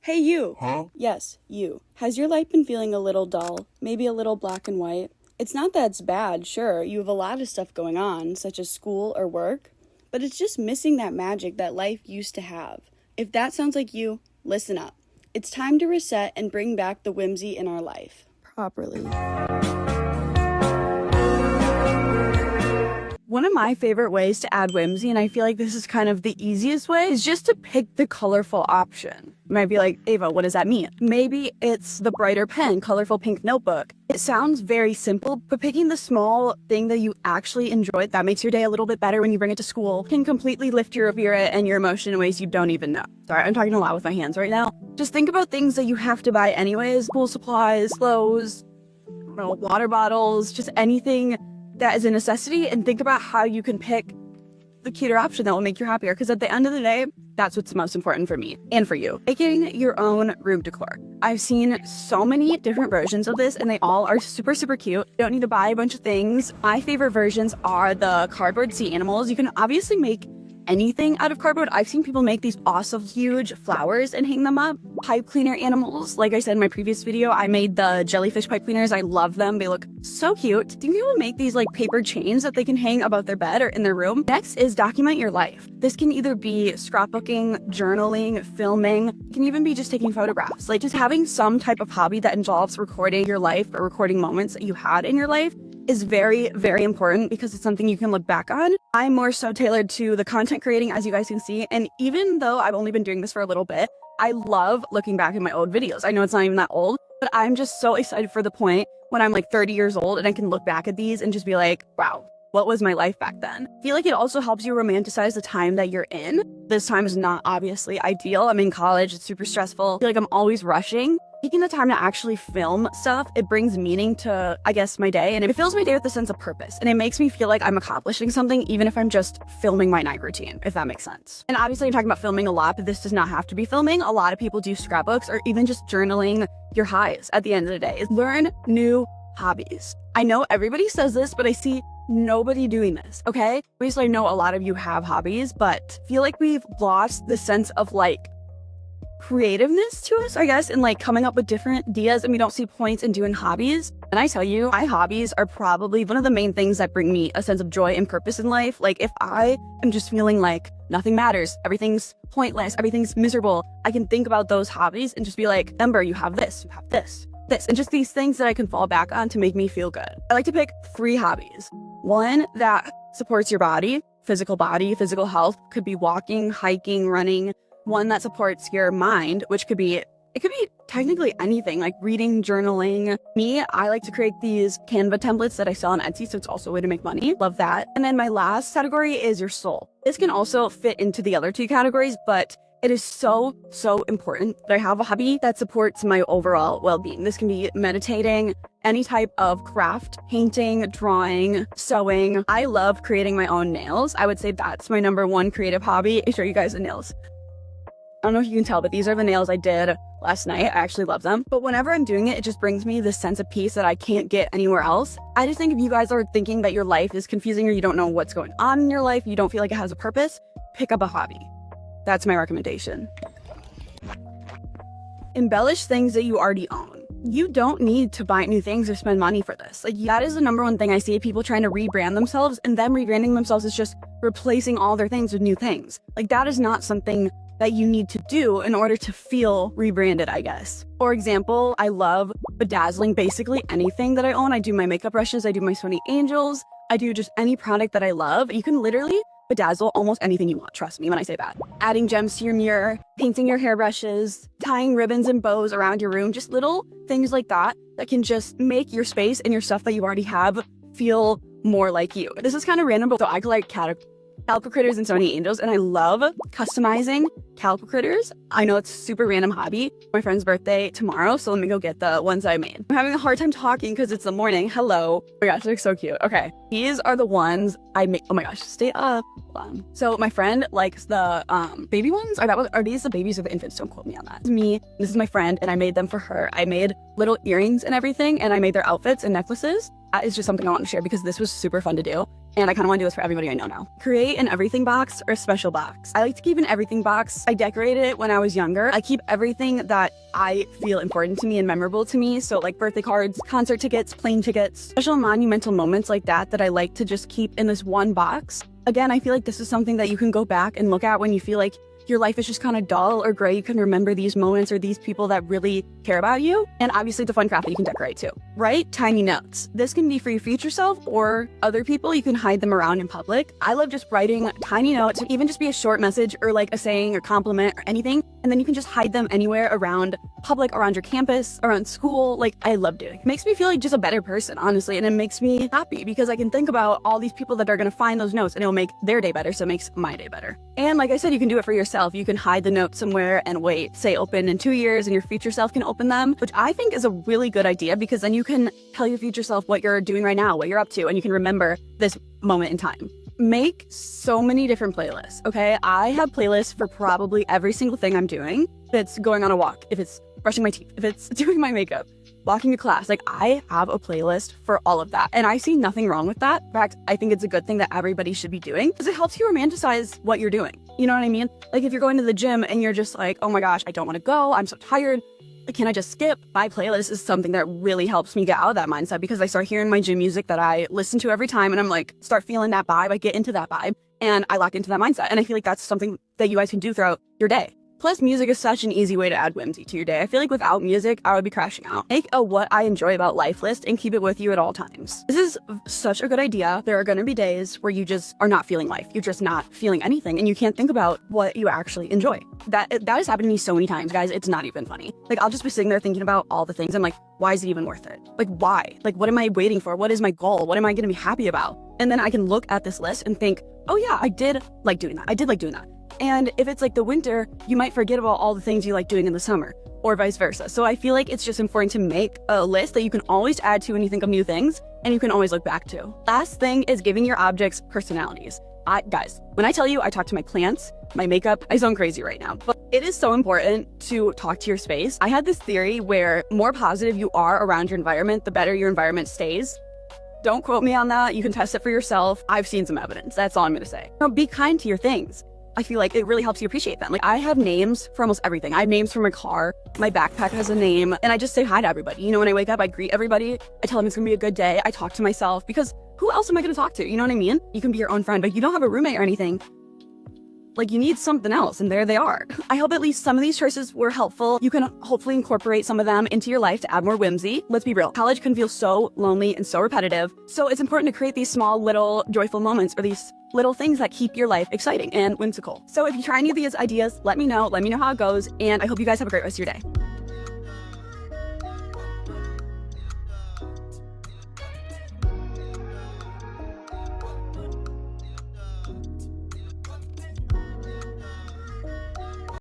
Hey you! Huh? Yes, you. Has your life been feeling a little dull? Maybe a little black and white? It's not that it's bad, sure, you have a lot of stuff going on, such as school or work, but it's just missing that magic that life used to have. If that sounds like you, listen up. It's time to reset and bring back the whimsy in our life. Properly. One of my favorite ways to add whimsy, and I feel like this is kind of the easiest way, is just to pick the colorful option. You might be like, Ava, what does that mean? Maybe it's the brighter pen, colorful pink notebook. It sounds very simple, but picking the small thing that you actually enjoy that makes your day a little bit better when you bring it to school can completely lift your spirit and your emotion in ways you don't even know. Sorry, I'm talking a lot with my hands right now. Just think about things that you have to buy anyways, school supplies, clothes, water bottles, just anything that is a necessity, and think about how you can pick the cuter option that will make you happier. Because at the end of the day, that's what's most important for me and for you. Making your own room decor. I've seen so many different versions of this and they all are super, super cute. You don't need to buy a bunch of things. My favorite versions are the cardboard sea animals. You can obviously make anything out of cardboard. I've seen people make these awesome huge flowers and hang them up. Pipe cleaner animals. Like I said in my previous video, I made the jellyfish pipe cleaners. I love them. They look so cute. Do people make these like paper chains that they can hang above their bed or in their room? Next is document your life. This can either be scrapbooking, journaling, filming. It can even be just taking photographs. Like just having some type of hobby that involves recording your life or recording moments that you had in your life is very, very important because it's something you can look back on. I'm more so tailored to the content creating, as you guys can see. And even though I've only been doing this for a little bit, I love looking back at my old videos. I know it's not even that old, but I'm just so excited for the point when I'm like 30 years old and I can look back at these and just be like, wow, what was my life back then? I feel like it also helps you romanticize the time that you're in. This time is not obviously ideal. I'm in college, it's super stressful. I feel like I'm always rushing. Taking the time to actually film stuff, it brings meaning to, I guess, my day, and it fills my day with a sense of purpose, and it makes me feel like I'm accomplishing something even if I'm just filming my night routine, if that makes sense. And obviously I'm talking about filming a lot, but this does not have to be filming. A lot of people do scrapbooks or even just journaling your highs at the end of the day. Learn new hobbies. I know everybody says this, but I see nobody doing this, okay? Obviously I know a lot of you have hobbies, but I feel like we've lost the sense of like creativeness to us, I guess, and like coming up with different ideas, and we don't see points in doing hobbies. And I tell you, my hobbies are probably one of the main things that bring me a sense of joy and purpose in life. Like if I am just feeling like nothing matters, everything's pointless, everything's miserable, I can think about those hobbies and just be like, Ember, you have this, and just these things that I can fall back on to make me feel good. I like to pick 3 hobbies. One that supports your body, physical health, could be walking, hiking, running. One that supports your mind, which could be, it could be technically anything, like reading, journaling. Me, I like to create these Canva templates that I sell on Etsy, so it's also a way to make money. Love that. And then my last category is your soul. This can also fit into the other 2 categories, but it is so, so important that I have a hobby that supports my overall well-being. This can be meditating, any type of craft, painting, drawing, sewing. I love creating my own nails. I would say that's my #1 creative hobby. I'll show you guys the nails. I don't know if you can tell, but these are the nails I did last night. I actually love them. But whenever I'm doing it, it just brings me this sense of peace that I can't get anywhere else. I just think if you guys are thinking that your life is confusing or you don't know what's going on in your life, you don't feel like it has a purpose, pick up a hobby. That's my recommendation. Embellish things that you already own. You don't need to buy new things or spend money for this. Like that is the #1 thing I see people trying to rebrand themselves, and them rebranding themselves is just replacing all their things with new things. Like that is not something that you need to do in order to feel rebranded, I guess. For example, I love bedazzling basically anything that I own. I do my makeup brushes, I do my Sony Angels, I do just any product that I love. You can literally bedazzle almost anything you want, trust me when I say that. Adding gems to your mirror, painting your hairbrushes, tying ribbons and bows around your room, just little things like that that can just make your space and your stuff that you already have feel more like you. This is kind of random, but so I collect calico critters and Sony Angels, and I love customizing calico critters. I know it's a super random hobby. My friend's birthday tomorrow, so let me go get the ones I made. I'm having a hard time talking because it's the morning. Hello. Oh my gosh, they're so cute. Okay, these are the ones I made. Oh my gosh, stay up. So my friend likes the baby ones. Are these the babies or the infants? Don't quote me on that. This is me. This is my friend, and I made them for her. I made little earrings and everything, and I made their outfits and necklaces. That is just something I want to share because this was super fun to do. and I kind of want to do this for everybody I know now. Create an everything box or a special box. I like to keep an everything box. I decorated it when I was younger. I keep everything that I feel important to me and memorable to me. So like birthday cards, concert tickets, plane tickets, special monumental moments like that I like to just keep in this one box. Again, I feel like this is something that you can go back and look at when you feel like your life is just kind of dull or gray. You can remember these moments or these people that really care about you. And obviously it's a fun craft that you can decorate too. Write tiny notes. This can be for your future self or other people. You can hide them around in public. I love just writing tiny notes, even just be a short message or like a saying or compliment or anything. And then you can just hide them anywhere around public, around your campus, around school. Like I love doing it. It makes me feel like just a better person, honestly. And it makes me happy because I can think about all these people that are going to find those notes and it'll make their day better. So it makes my day better. And like I said, you can do it for yourself. You can hide the notes somewhere and wait, say open in 2 years and your future self can open them, which I think is a really good idea because then you can tell your future self what you're doing right now, what you're up to, and you can remember this moment in time. Make so many different playlists, okay? I have playlists for probably every single thing I'm doing. If it's going on a walk, if it's brushing my teeth, if it's doing my makeup, walking to class, like I have a playlist for all of that. And I see nothing wrong with that. In fact, I think it's a good thing that everybody should be doing because it helps you romanticize what you're doing. You know what I mean? Like if you're going to the gym and you're just like, oh my gosh, I don't want to go. I'm so tired. Can I just skip? My playlist is something that really helps me get out of that mindset because I start hearing my gym music that I listen to every time and I'm like, start feeling that vibe. I get into that vibe and I lock into that mindset. And I feel like that's something that you guys can do throughout your day. Plus, music is such an easy way to add whimsy to your day. I feel like without music, I would be crashing out. Make a what I enjoy about life list and keep it with you at all times. This is such a good idea. There are going to be days where you just are not feeling life. You're just not feeling anything and you can't think about what you actually enjoy. That has happened to me so many times, guys. It's not even funny. Like I'll just be sitting there thinking about all the things. I'm like, why is it even worth it? Like why? Like what am I waiting for? What is my goal? What am I going to be happy about? And then I can look at this list and think, oh yeah, I did like doing that. I did like doing that. And if it's like the winter, you might forget about all the things you like doing in the summer or vice versa. So I feel like it's just important to make a list that you can always add to when you think of new things and you can always look back to. Last thing is giving your objects personalities. Guys, when I tell you I talk to my plants, my makeup, I sound crazy right now, but it is so important to talk to your space. I had this theory where more positive you are around your environment, the better your environment stays. Don't quote me on that. You can test it for yourself. I've seen some evidence. That's all I'm going to say. Now, be kind to your things. I feel like it really helps you appreciate them. Like I have names for almost everything. I have names for my car. My backpack has a name and I just say hi to everybody. You know, when I wake up, I greet everybody. I tell them it's gonna be a good day. I talk to myself because who else am I gonna talk to? You know what I mean? You can be your own friend, but you don't have a roommate or anything. Like you need something else and there they are. I hope at least some of these choices were helpful. You can hopefully incorporate some of them into your life to add more whimsy. Let's be real. College can feel so lonely and so repetitive. So it's important to create these small little joyful moments or these little things that keep your life exciting and whimsical. So if you try any of these ideas, let me know how it goes. And I hope you guys have a great rest of your day.